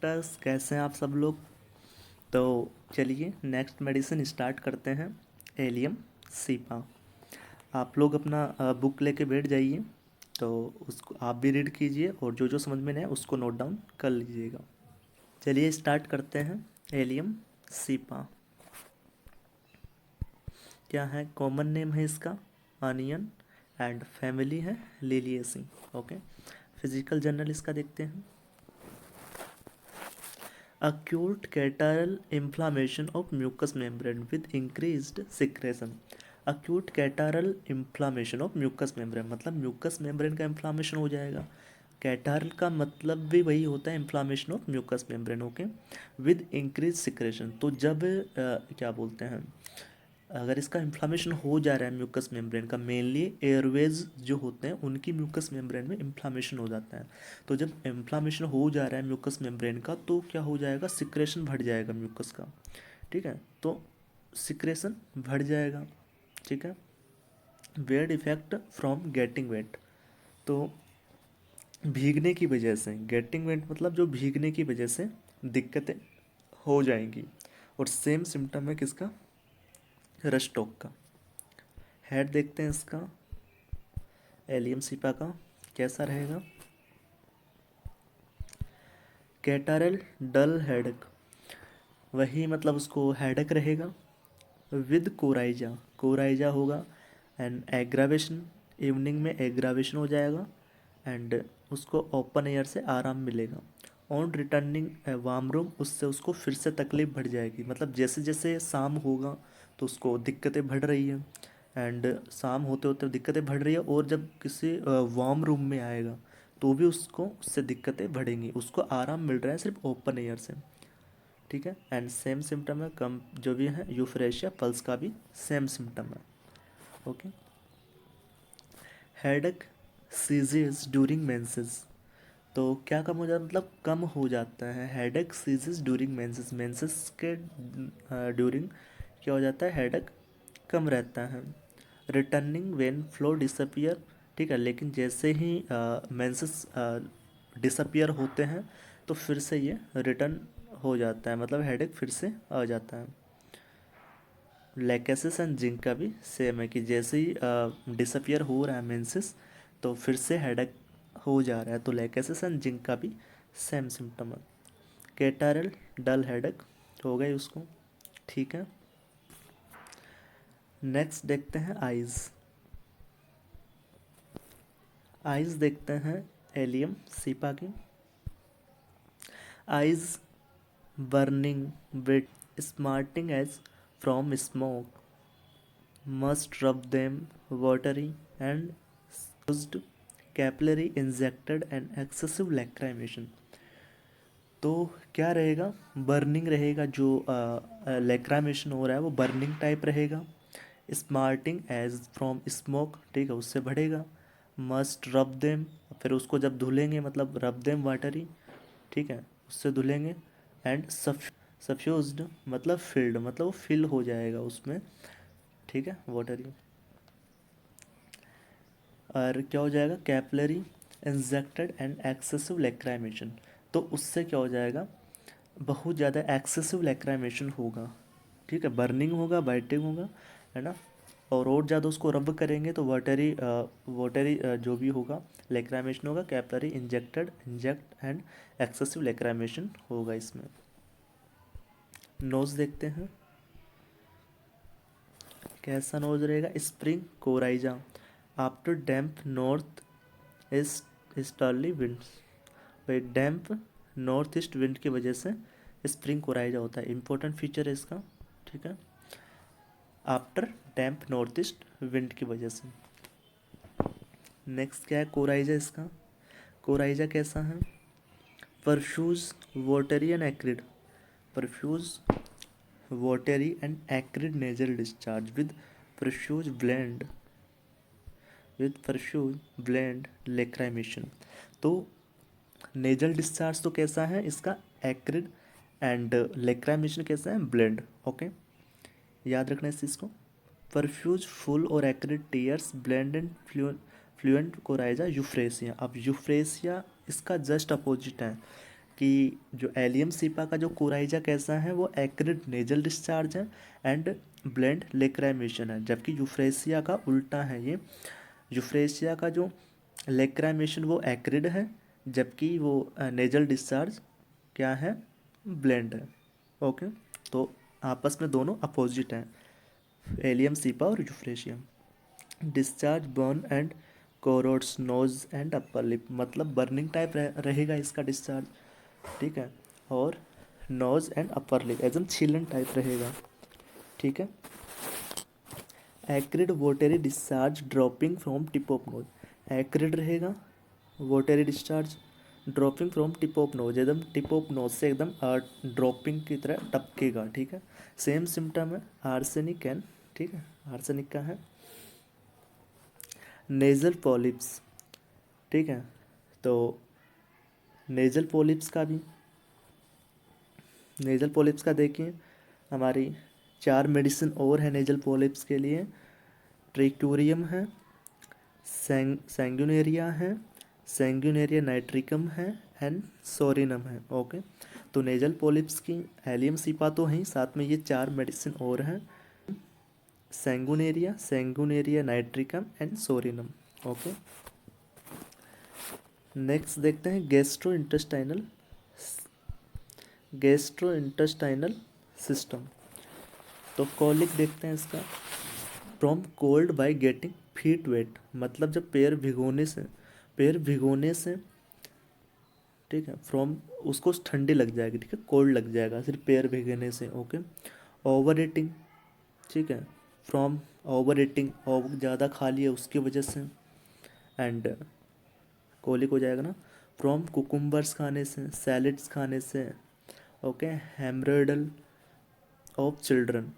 Doctors, कैसे हैं आप सब लोग। तो चलिए नेक्स्ट मेडिसिन स्टार्ट करते हैं। Allium cepa. आप लोग अपना बुक लेके बैठ जाइए। तो उसको आप भी रीड कीजिए और जो जो समझ में नहीं आए उसको नोट डाउन कर लीजिएगा। चलिए स्टार्ट करते हैं। एलियम सीपा क्या है? कॉमन नेम है इसका अनियन एंड फैमिली है लिलिएसी। ओके, फिजिकल जर्नल इसका देखते हैं। Acute catarrhal inflammation of mucous membrane with increased secretion. Acute catarrhal inflammation of mucous membrane मतलब म्यूकस मेम्ब्रेन का इन्फ्लामेशन हो जाएगा। कैटारल का मतलब भी वही होता है, inflammation of mucous membrane. Okay, with increase secretion. तो जब क्या बोलते हैं, अगर इसका इन्फ्लामेशन हो जा रहा है म्यूकस मेम्ब्रेन का, मेनली एयरवेज जो होते हैं उनकी म्यूकस मेम्ब्रेन में इन्फ्लामेशन हो जाता है। तो जब इन्फ्लामेशन हो जा रहा है म्यूकस मेम्ब्रेन का तो क्या हो जाएगा, सिक्रेशन बढ़ जाएगा म्यूकस का। ठीक है, तो सिक्रेशन बढ़ जाएगा। ठीक है, wet effect from getting wet. तो भीगने की वजह से, गेटिंग वेट मतलब जो भीगने की वजह से दिक्कतें हो जाएंगी। और सेम सिम्टम है किसका, रस्टॉक का। हेड देखते हैं इसका एलियम सीपा का कैसा रहेगा। कैटारल डल हेडेक, वही मतलब उसको हेडेक रहेगा। विद कोराइजा, कोराइजा होगा। एंड एग्रावेशन, इवनिंग में एग्रावेशन हो जाएगा। एंड उसको ओपन एयर से आराम मिलेगा। ऑन रिटर्निंग वार्म रूम, उससे उसको फिर से तकलीफ बढ़ जाएगी। मतलब जैसे जैसे शाम होगा तो उसको दिक्कतें बढ़ रही है। एंड शाम होते होते दिक्कतें बढ़ रही है, और जब किसी वार्म रूम में आएगा तो भी उसको उससे दिक्कतें बढ़ेंगी। उसको आराम मिल रहा है सिर्फ ओपन एयर से। ठीक है, एंड सेम सिम्टम है कम जो भी है यूफ्रेशिया पल्स का भी सेम सिम्टम है। Okay, headache ceases during menses. तो क्या कम हो जाता, मतलब कम हो जाता है headache ceases during menses. Menses के ड्यूरिंग क्या हो जाता है, हेडेक कम रहता है। Returning when flow disappear. ठीक है, लेकिन जैसे ही मेंसेस डिसअपियर होते हैं तो फिर से ये रिटर्न हो जाता है, मतलब हेडेक फिर से आ जाता है। लैकेसिस एंड जिंक का भी सेम है कि जैसे ही डिसअपियर हो रहा है मेंसेस तो फिर से हेडेक हो जा रहा है। तो लैकेसिस एंड जिंक का भी सेम सिम्टम है। कैटारल डल हेडेक हो गई उसको। ठीक है, नेक्स्ट देखते हैं आइज़। आइज़ देखते हैं एलियम सीपा की। Eyes burning with smarting as from smoke, must rub them watery and used capillary injected and excessive lacrimation। तो क्या रहेगा, बर्निंग रहेगा। जो लैक्रामेशन हो रहा है वो बर्निंग टाइप रहेगा। स्मार्टिंग एज फ्रॉम स्मोक, ठीक है, उससे बढ़ेगा। मस्ट रब देम, फिर उसको जब धुलेंगे मतलब रब देम वाटरी, ठीक है, उससे धुलेंगे। एंड सफ्यूज्ड मतलब फिल्ड, मतलब वो फिल हो जाएगा उसमें। ठीक है, वाटरी। और क्या हो जाएगा, कैपिलरी इंजेक्टेड एंड एक्सेसिव लैक्राइमेशन। तो उससे क्या हो जाएगा, बहुत ज़्यादा एक्सेसिव लैक्राइमेशन होगा। ठीक है, बर्निंग होगा, बाइटिंग होगा, है ना। और ज़्यादा उसको रब करेंगे तो वाटरी वाटरी जो भी होगा लैक्राइमेशन होगा। कैपिलरी इंजेक्ट एंड एक्सेसिव लैक्राइमेशन होगा इसमें। नोज देखते हैं कैसा नोज रहेगा। स्प्रिंग कोराइजा आफ्टर डैम्प नॉर्थ ईस्टर्ली विंड्स। भाई डैम्प नॉर्थ ईस्ट विंड की वजह से स्प्रिंग कोराइजा होता है, इंपॉर्टेंट फीचर है इसका। ठीक है, आफ्टर डैम्प नॉर्थ ईस्ट विंड की वजह से। नेक्स्ट क्या है कोराइजा इसका। कोराइजा कैसा है, profuse watery and acrid. Profuse watery and acrid nasal discharge with profuse bland lachrymation. तो नेजल डिस्चार्ज तो कैसा है इसका, एक्रिड। एंड लेक्राइमेशन कैसा है, ब्लेंड। ओके, याद रखना इस चीज़ को। परफ्यूज फुल और acrid tears blend and fluent coryza Euphrasia. अब यूफ्रेसिया इसका जस्ट अपोजिट है। कि जो एलियम सीपा का जो कोराइजा कैसा है, वो एक्रिड नेजल डिस्चार्ज है एंड ब्लेंड लेक्राइमेशन है, जबकि यूफ्रेसिया का उल्टा है। ये यूफ्रेसिया का जो लेक्राइमेशन वो एक्रिड है, जबकि वो नेजल डिस्चार्ज क्या है, ब्लेंड है। ओके, तो आपस में दोनों अपोजिट हैं, एलियम सीपा और euphrasium. Discharge burn and corrodes nose and upper lip, मतलब बर्निंग टाइप रहेगा इसका डिस्चार्ज, ठीक है, और नोज एंड अपर लिप एकदम छीलन टाइप रहेगा, ठीक है। Acrid watery discharge dropping from tip of nose, acrid रहेगा, watery discharge dropping from tip of nose, एकदम टिप ऑफ नोज से एकदम ड्रॉपिंग की तरह टपकेगा, ठीक है। सेम सिम्टम है आर्सेनिक एंड, ठीक है, आर्सेनिक का है। नेजल पॉलिप्स, ठीक है, तो नेजल पॉलिप्स का भी, नेजल पॉलिप्स का देखिए, हमारी 4 मेडिसिन और है नेजल पॉलिप्स के लिए। ट्रिक्टोरियम है, सैंगुनेरिया है, सैंगुनेरिया नाइट्रिकम है एंड सोरिनम है। ओके, तो नेजल पॉलिप्स की एलियम सीपा तो है, साथ में ये 4 मेडिसिन और हैं, sanguinaria, sanguinaria nitricum and psorinum. Okay, next देखते हैं गैस्ट्रो इंटेस्टाइनल सिस्टम। तो कॉलिक देखते हैं इसका, from cold by getting feet wet, मतलब जब पैर भिगोने से, ठीक है, फ्रॉम उसको ठंडी लग जाएगी, ठीक है, कोल्ड लग जाएगा सिर्फ पैर भिगोने से। ओके, ओवर ईटिंग, ठीक है, फ्रॉम ओवर ईटिंग, और ज़्यादा खा लिया उसकी वजह से, एंड कोलिक हो जाएगा ना, फ्रॉम कुकुम्बर्स खाने से, सैलड्स खाने से। Okay, haemorrhoidal of children,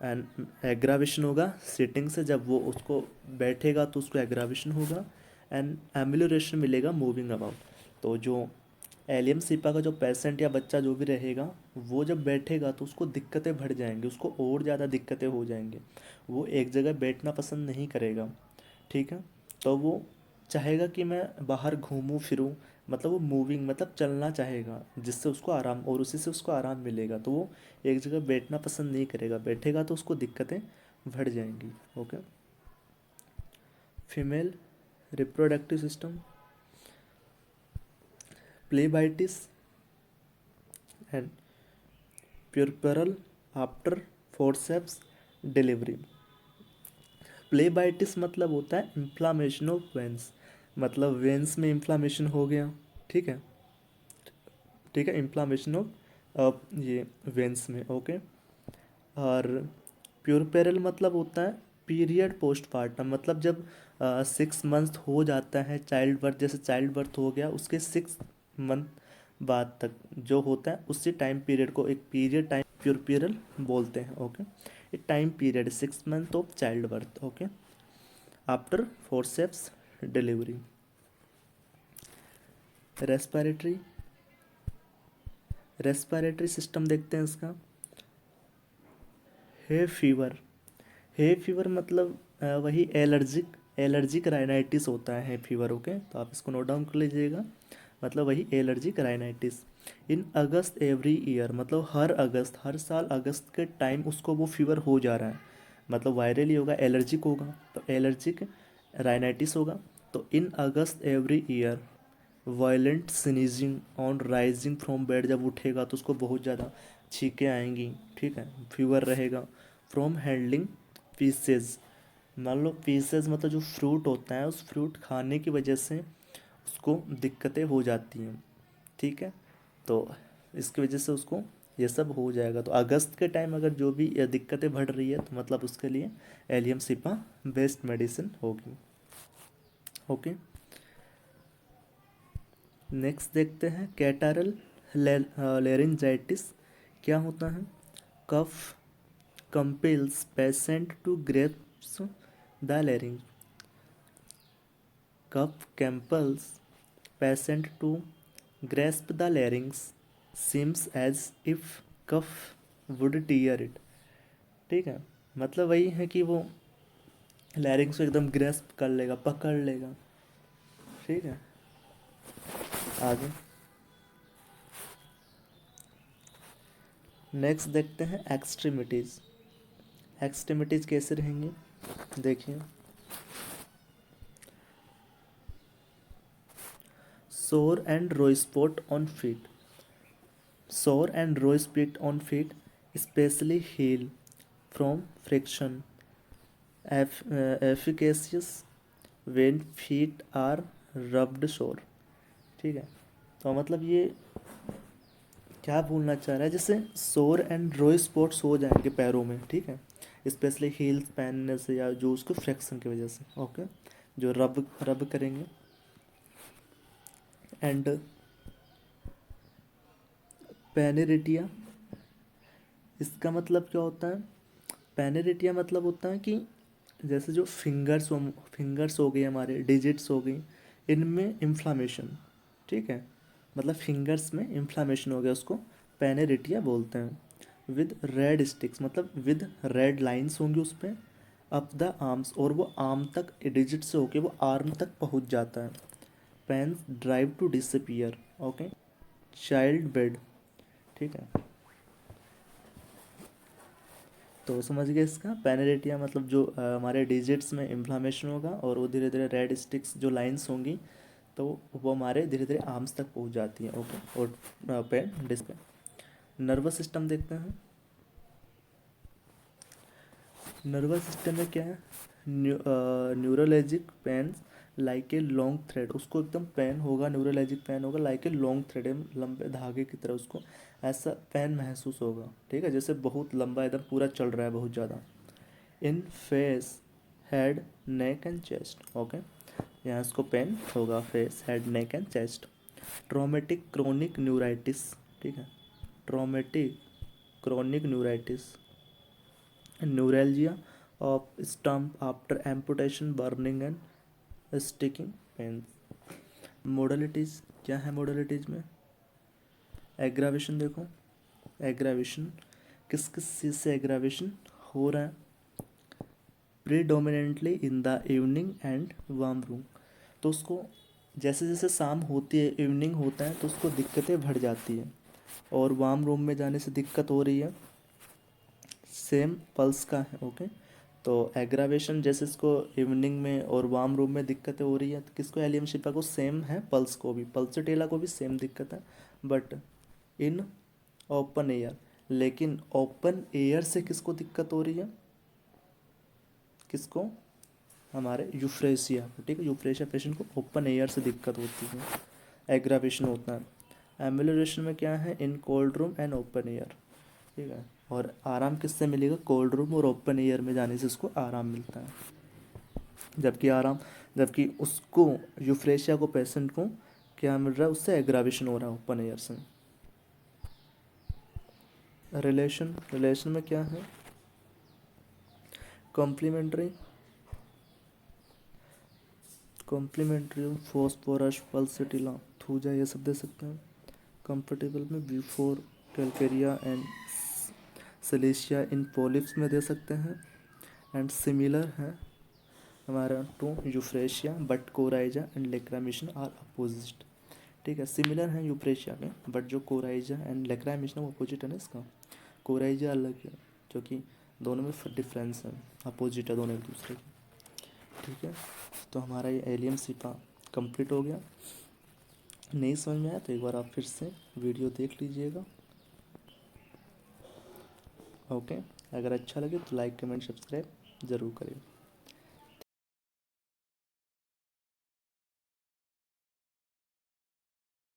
and aggravation होगा सिटिंग से, जब वो उसको बैठेगा तो उसको एग्रावेशन होगा, एंड एम्यूलरेशन मिलेगा मूविंग अबाउट। तो जो एलियम सीपा का जो पेशेंट या बच्चा जो भी रहेगा, वो जब बैठेगा तो उसको दिक्कतें बढ़ जाएंगी, उसको और ज़्यादा दिक्कतें हो जाएंगी, वो एक जगह बैठना पसंद नहीं करेगा, ठीक है। तो वो चाहेगा कि मैं बाहर घूमूं फिरूं, मतलब वो मूविंग मतलब चलना चाहेगा, जिससे उसको आराम, और उसी से उसको आराम मिलेगा, तो वो एक जगह बैठना पसंद नहीं करेगा, बैठेगा तो उसको दिक्कतें बढ़ जाएंगी। Okay, female reproductive system, phlebitis and puerperal after forceps delivery. Phlebitis मतलब होता है इन्फ्लामेशन ऑफ वेंस, मतलब वेंस में इन्फ्लामेशन हो गया, ठीक है, ठीक है, इन्फ्लामेशन ऑफ ये वेंस में। ओके, और प्यूरपेरल मतलब होता है पीरियड पोस्टपार्टम, मतलब जब 6 मंथ हो जाता है चाइल्ड बर्थ, जैसे चाइल्ड बर्थ हो गया उसके 6 मंथ बाद तक जो होता है, उसी टाइम पीरियड को एक पीरियड टाइम प्यूरपेरल बोलते हैं। ओके, एक time period 6 month of child birth. Okay, after forceps delivery. Respiratory, respiratory system देखते हैं इसका, हे फीवर, हे फीवर मतलब वही एलर्जिक राइनाइटिस होता है फीवर। ओके, तो आप इसको नोट डाउन कर लीजिएगा, मतलब वही एलर्जिक राइनाइटिस। इन अगस्त एवरी ईयर, मतलब हर साल अगस्त के टाइम उसको वो फीवर हो जा रहा है, मतलब वायरल ही होगा, एलर्जिक होगा, तो एलर्जिक राइनाइटिस होगा। तो in August every year violent sneezing on rising from bed, जब उठेगा तो उसको बहुत ज़्यादा छींकें आएंगी, ठीक है, फीवर रहेगा। फ्रॉम हैंडलिंग पीसेज, मान लो पीसेज मतलब जो फ्रूट होता है, उस फ्रूट खाने की वजह से उसको दिक्कतें हो जाती हैं, ठीक है, तो इसकी वजह से उसको ये सब हो जाएगा। तो अगस्त के टाइम अगर जो भी ये दिक्कतें बढ़ रही है, तो मतलब उसके लिए एलियम सिपा बेस्ट मेडिसिन होगी। ओके, नेक्स्ट देखते हैं कैटारल लेरिंजाइटिस क्या होता है। Cough compels patient to grasp the larynx, cough compels patient to grasp the larynx, seems as if cough would tear it, ठीक है, मतलब वही है कि वो लैरिंग्स को एकदम ग्रेस्प कर लेगा, पकड़ लेगा, ठीक है। आगे नेक्स्ट देखते हैं एक्सट्रीमिटीज़। एक्सट्रीमिटीज़ कैसे रहेंगे, देखिए sore and raw spot on feet. Sore and raw split on feet especially heal from friction, efficacious when feet are rubbed sore। ठीक है, तो मतलब ये क्या बोलना चाह रहा है, जैसे सोर एंड रो स्पॉट्स हो जाएंगे पैरों में, ठीक है, स्पेशली हील्स पहनने से या जो उसको फ्रैक्शन की वजह से, ओके, जो रब रब करेंगे। एंड पेनेरिटिया, इसका मतलब क्या होता है, पेनेरिटिया मतलब होता है कि जैसे जो फिंगर्स हो गए हमारे, डिजिट्स हो गई, इनमें इन्फ्लामेशन, ठीक है, मतलब फिंगर्स में इन्फ्लामेशन हो गया, उसको पेनेरिटिया बोलते हैं। विद रेड स्टिक्स, मतलब विद रेड लाइंस होंगी उस पर, अप द आर्म्स, और वो आर्म तक, डिजिट से होके वो आर्म तक पहुंच जाता है। Pains drive to disappear, okay. Child bed, ठीक है, तो समझ गए इसका, पेनेरेटिया मतलब जो हमारे डिजिट्स में इन्फ्लामेशन होगा और वो धीरे धीरे रेड स्टिक्स जो लाइंस होंगी तो वो हमारे धीरे धीरे आर्म्स तक पहुंच जाती है, ओके। और पेन डिस्क। नर्वस सिस्टम देखते हैं। नर्वस सिस्टम में क्या है, neurologic pain like a long thread, उसको एकदम पेन होगा, न्यूरोलॉजिक पेन होगा लाइक ए लॉन्ग थ्रेड, लंबे धागे की तरह उसको ऐसा पेन महसूस होगा, ठीक है, जैसे बहुत लंबा एकदम पूरा चल रहा है बहुत ज़्यादा। In face, head, neck and chest, okay, यहाँ इसको पेन होगा, face, head, neck and chest. Traumatic chronic neuritis, ठीक है, traumatic chronic neuritis, neuralgia of stump after amputation, burning and sticking pain. Modalities क्या है, मोडलिटीज़ में एग्रावेशन देखो, aggravation किस किस चीज़ से एग्रावेशन हो रहा है, predominantly in the evening and warm room, तो उसको जैसे जैसे शाम होती है, इवनिंग होता है तो उसको दिक्कतें बढ़ जाती है, और वार्म रूम में जाने से दिक्कत हो रही है, सेम पल्स का है, ओके। तो एग्रावेशन जैसे इसको इवनिंग में और वार्म रूम में दिक्कतें हो रही है, तो किसको, एलियम शिपा को सेम है, पल्स को भी, पल्सटेला को भी सेम दिक्कत है, बट इन ओपन एयर, लेकिन ओपन एयर से किसको दिक्कत हो रही है, किसको, हमारे यूफ्रेशिया, ठीक है, यूफ्रेशिया पेशेंट को ओपन एयर से दिक्कत होती है, एग्रावेशन होता है। एम्बुलेशन में क्या है, in cold room and open air, ठीक है, और आराम किससे मिलेगा, कोल्ड रूम और ओपन एयर में जाने से उसको आराम मिलता है, जबकि उसको यूफ्रेशिया को, पेशेंट को क्या मिल रहा है, उससे एग्रावेशन हो रहा है ओपन एयर से। रिलेशन में क्या है, कॉम्प्लीमेंट्री, फॉस्फोरस, पल्सिटिला, थूजा, ये सब दे सकते हैं। कंफर्टेबल में before, calcarea and silicea in polyps में दे सकते हैं। एंड सिमिलर है हमारा to euphrasia, but coryza and lacrimation are opposite, ठीक है, सिमिलर है यूफ्रेशिया में, बट जो कोराइजा एंड लेक्रामिशन वो अपोजिट है ना इसका, कोराइजा अलग है, क्योंकि दोनों में डिफरेंस है, अपोजिट है दोनों एक दूसरे के, ठीक है। तो हमारा ये एलियम सिपा कंप्लीट हो गया। नहीं समझ में आया तो एक बार आप फिर से वीडियो देख लीजिएगा, ओके। अगर अच्छा लगे तो लाइक कमेंट सब्सक्राइब ज़रूर करें।